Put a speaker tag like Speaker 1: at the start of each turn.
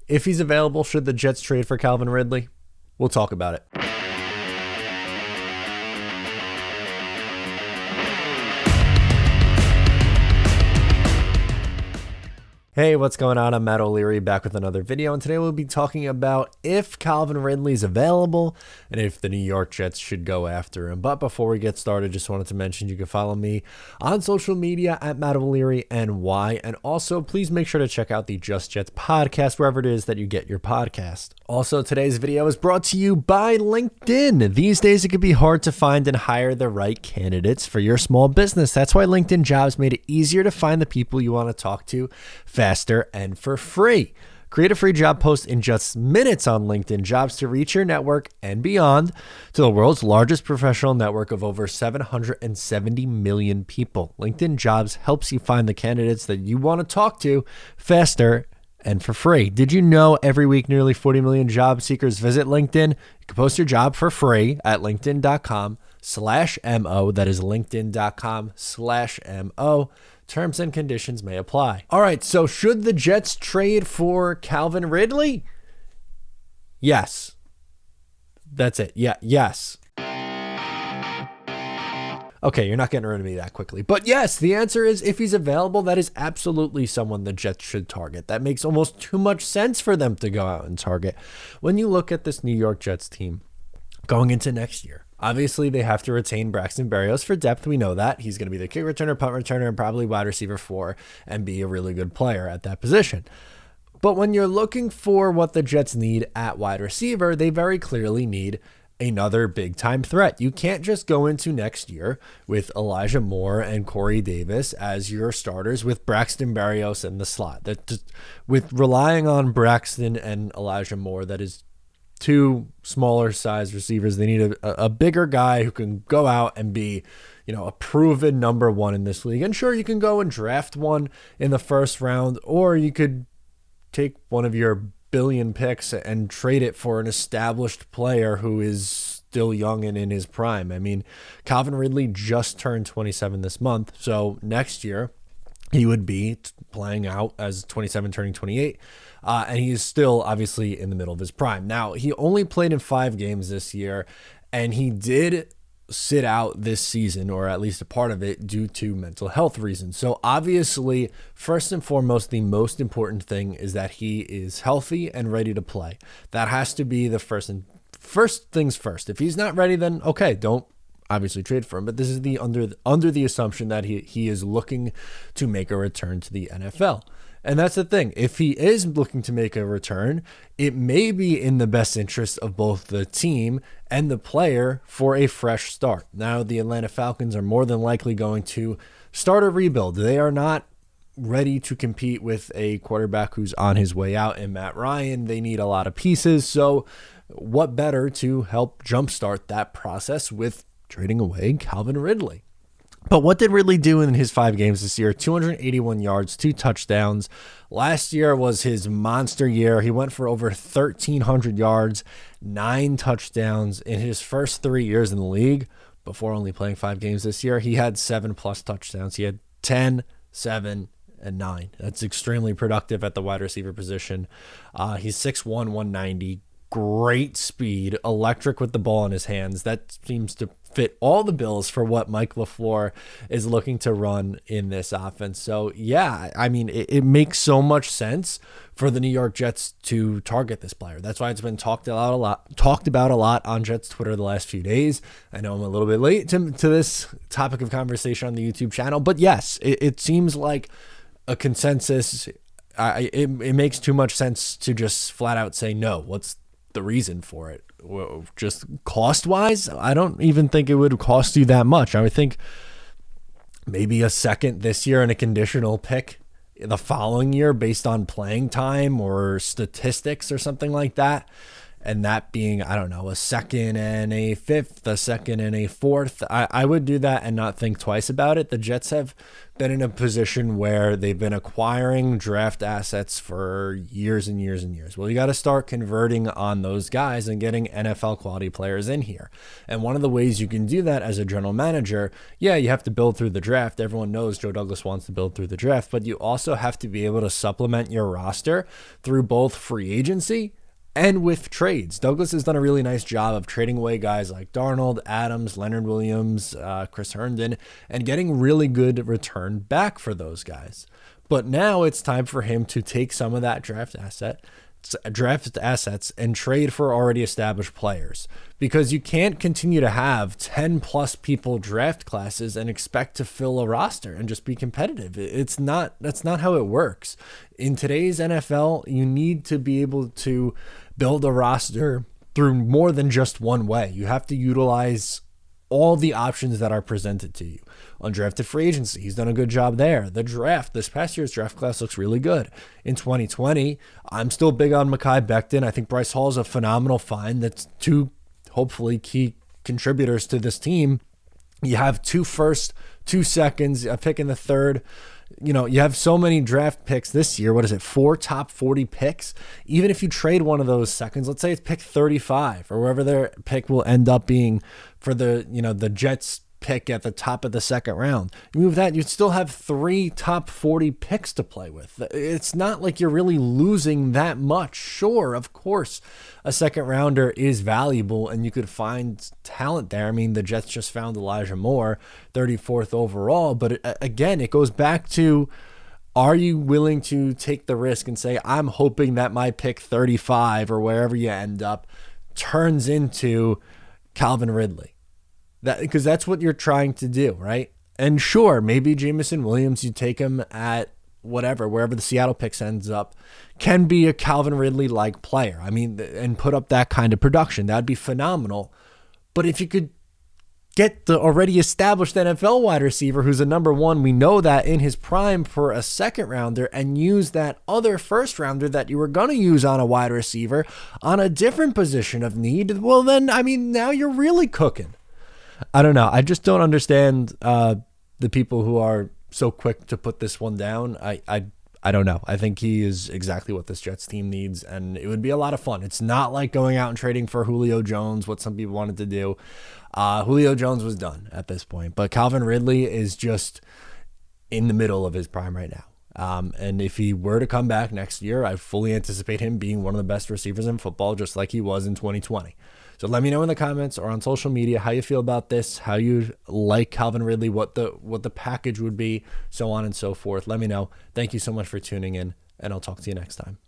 Speaker 1: If he's available, should the Jets trade for Calvin Ridley? We'll talk about it. Hey, what's going on? I'm Matt O'Leary, back with another video, and today we'll be talking about if Calvin Ridley's available and if the New York Jets should go after him. But before we get started, just wanted to mention you can follow me on social media at Matt O'Leary NY, and also please make sure to check out the Just Jets podcast wherever it is that you get your podcast. Also, today's video is brought to you by LinkedIn. These days, it can be hard to find and hire the right candidates for your small business. That's why LinkedIn Jobs made it easier to find the people you want to talk to faster and for free. Create a free job post in just minutes on LinkedIn Jobs to reach your network and beyond to the world's largest professional network of over 770 million people. LinkedIn Jobs helps you find the candidates that you want to talk to faster and for free. Did you know every week nearly 40 million job seekers visit LinkedIn? You can post your job for free at linkedin.com/MO. That is linkedin.com/MO. Terms and conditions may apply. All right, so should the Jets trade for Calvin Ridley? Yes. That's it. Yeah, yes. Okay, you're not getting rid of me that quickly. But yes, the answer is if he's available, that is absolutely someone the Jets should target. That makes almost too much sense for them to go out and target. When you look at this New York Jets team going into next year, obviously they have to retain Braxton Berrios for depth. We know that. He's going to be the kick returner, punt returner, and probably wide receiver 4 and be a really good player at that position. But when you're looking for what the Jets need at wide receiver, they very clearly need another big-time threat. You can't just go into next year with Elijah Moore and Corey Davis as your starters with Braxton Berrios in the slot. With relying on Braxton and Elijah Moore, that is two smaller size receivers. They need a bigger guy who can go out and be, a proven number one in this league. And sure, you can go and draft one in the first round, or you could take one of your billion picks and trade it for an established player who is still young and in his prime. I mean, Calvin Ridley just turned 27 this month, so next year he would be playing out as 27, turning 28, and he is still obviously in the middle of his prime. Now, he only played in 5 games this year, and he did sit out this season, or at least a part of it, due to mental health reasons. So obviously, first and foremost, the most important thing is that he is healthy and ready to play. That has to be the first things first. If he's not ready, then okay, don't obviously trade for him. But this is the under the assumption that he is looking to make a return to the NFL. And that's the thing. If he is looking to make a return, it may be in the best interest of both the team and the player for a fresh start. Now, the Atlanta Falcons are more than likely going to start a rebuild. They are not ready to compete with a quarterback who's on his way out in Matt Ryan. They need a lot of pieces. So what better to help jumpstart that process with trading away Calvin Ridley? But what did Ridley do in his 5 games this year? 281 yards, 2 touchdowns. Last year was his monster year. He went for over 1,300 yards, 9 touchdowns in his first 3 years in the league. Before only playing 5 games this year, he had 7+ touchdowns. He had 10, 7, and 9. That's extremely productive at the wide receiver position. He's 6'1", 190. Great speed, electric with the ball in his hands. That seems to fit all the bills for what Mike LaFleur is looking to run in this offense. So yeah, I mean, it makes so much sense for the New York Jets to target this player. That's why it's been talked about a lot on Jets Twitter the last few days. I know I'm a little bit late to this topic of conversation on the YouTube channel, but yes, it seems like a consensus. It makes too much sense to just flat out say no. What's the reason for it? Well, just cost wise, I don't even think it would cost you that much. I would think maybe a second this year and a conditional pick the following year based on playing time or statistics or something like that. and that being, I don't know, a second and a fifth, a second and a fourth, I would do that and not think twice about it. The Jets have been in a position where they've been acquiring draft assets for years and years and years. Well, you got to start converting on those guys and getting NFL quality players in here. And one of the ways you can do that as a general manager, yeah, you have to build through the draft. Everyone knows Joe Douglas wants to build through the draft, but you also have to be able to supplement your roster through both free agency and with trades. Douglas has done a really nice job of trading away guys like Darnold, Adams, Leonard Williams, Chris Herndon, and getting really good return back for those guys. But now it's time for him to take some of that draft assets and trade for already established players, because you can't continue to have 10 plus people draft classes and expect to fill a roster and just be competitive. That's not how it works. In today's NFL, you need to be able to build a roster through more than just one way. You have to utilize all the options that are presented to you. Undrafted free agency, he's done a good job there. The draft, this past year's draft class looks really good. In 2020, I'm still big on Mekhi Becton. I think Bryce Hall is a phenomenal find. That's two, hopefully, key contributors to this team. You have 2 firsts, 2 seconds, a pick in the third. You know, you have so many draft picks this year. What is it? 4 top 40 picks. Even if you trade one of those seconds, let's say it's pick 35 or wherever their pick will end up being for the Jets pick at the top of the second round. You move that, you'd still have 3 top 40 picks to play with. It's not like you're really losing that much. Sure, of course, a second rounder is valuable and you could find talent there. I mean, the Jets just found Elijah Moore, 34th overall. But again, it goes back to, are you willing to take the risk and say, I'm hoping that my pick 35 or wherever you end up turns into Calvin Ridley? Because that's what you're trying to do, right? And sure, maybe Jameson Williams, you take him at wherever the Seattle picks ends up, can be a Calvin Ridley-like player. I mean, and put up that kind of production. That'd be phenomenal. But if you could get the already established NFL wide receiver who's a number one, we know that, in his prime for a second rounder, and use that other first rounder that you were going to use on a wide receiver on a different position of need, well then, I mean, now you're really cooking. I don't know. I just don't understand the people who are so quick to put this one down. I don't know. I think he is exactly what this Jets team needs, and it would be a lot of fun. It's not like going out and trading for Julio Jones, what some people wanted to do. Julio Jones was done at this point, but Calvin Ridley is just in the middle of his prime right now. And if he were to come back next year, I fully anticipate him being one of the best receivers in football, just like he was in 2020. So let me know in the comments or on social media how you feel about this, how you like Calvin Ridley, what the package would be, so on and so forth. Let me know. Thank you so much for tuning in, and I'll talk to you next time.